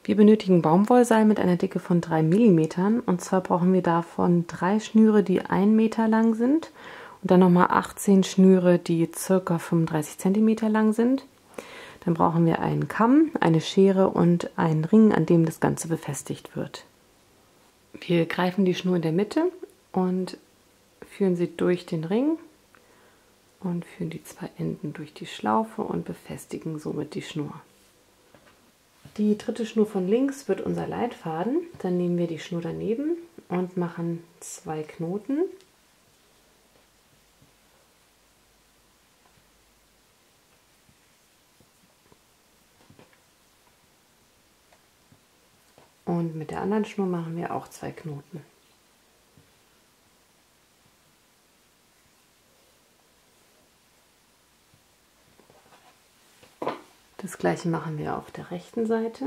Wir benötigen Baumwollseil mit einer Dicke von 3 mm und zwar brauchen wir davon 3 Schnüre, die 1 Meter lang sind und dann nochmal 18 Schnüre, die ca. 35 cm lang sind. Dann brauchen wir einen Kamm, eine Schere und einen Ring, an dem das Ganze befestigt wird. Wir greifen die Schnur in der Mitte und führen sie durch den Ring und führen die 2 Enden durch die Schlaufe und befestigen somit die Schnur. Die dritte Schnur von links wird unser Leitfaden. Dann nehmen wir die Schnur daneben und machen 2 Knoten. Und mit der anderen Schnur machen wir auch 2 Knoten. Das gleiche machen wir auf der rechten Seite.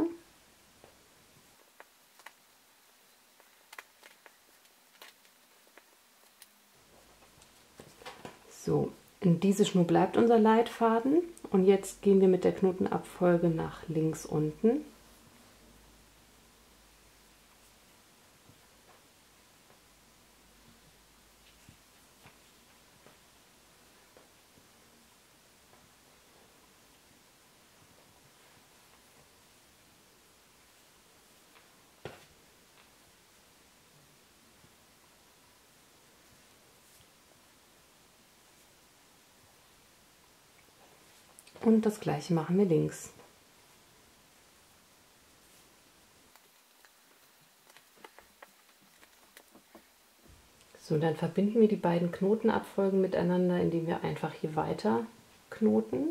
So, in diese Schnur bleibt unser Leitfaden und jetzt gehen wir mit der Knotenabfolge nach links unten. Und das gleiche machen wir links. So, dann verbinden wir die beiden Knotenabfolgen miteinander, indem wir einfach hier weiter knoten.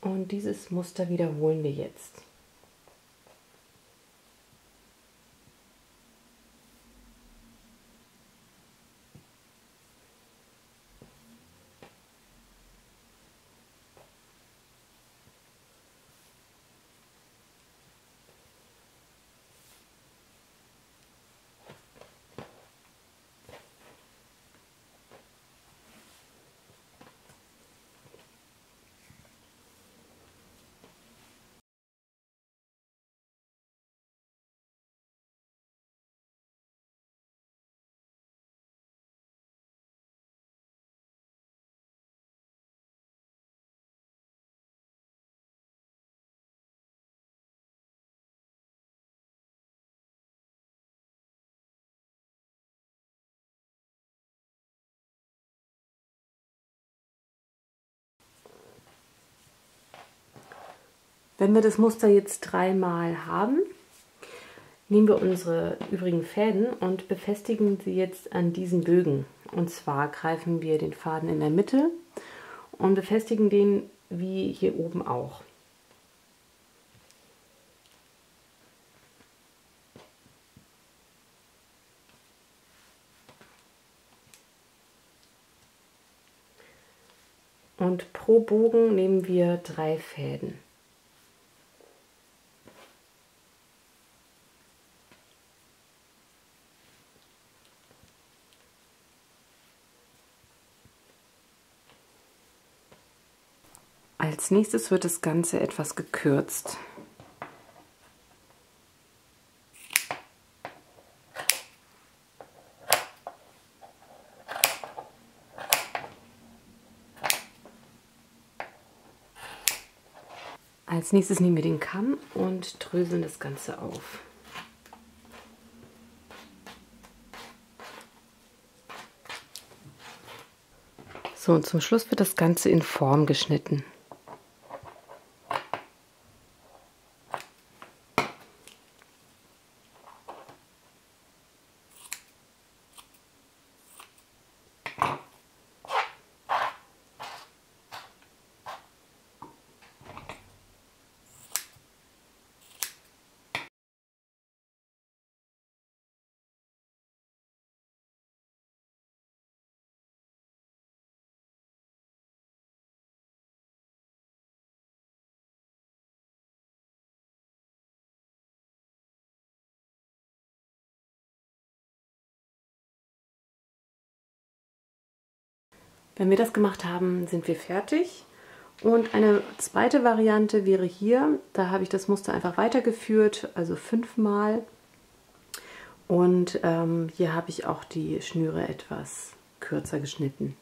Und dieses Muster wiederholen wir jetzt. Wenn wir das Muster jetzt dreimal haben, nehmen wir unsere übrigen Fäden und befestigen sie jetzt an diesen Bögen. Und zwar greifen wir den Faden in der Mitte und befestigen den wie hier oben auch. Und pro Bogen nehmen wir 3 Fäden. Als nächstes wird das Ganze etwas gekürzt. Als nächstes nehmen wir den Kamm und dröseln das Ganze auf. So, und zum Schluss wird das Ganze in Form geschnitten. Wenn wir das gemacht haben, sind wir fertig. Und eine zweite Variante wäre hier, da habe ich das Muster einfach weitergeführt, also 5-mal. Und hier habe ich auch die Schnüre etwas kürzer geschnitten.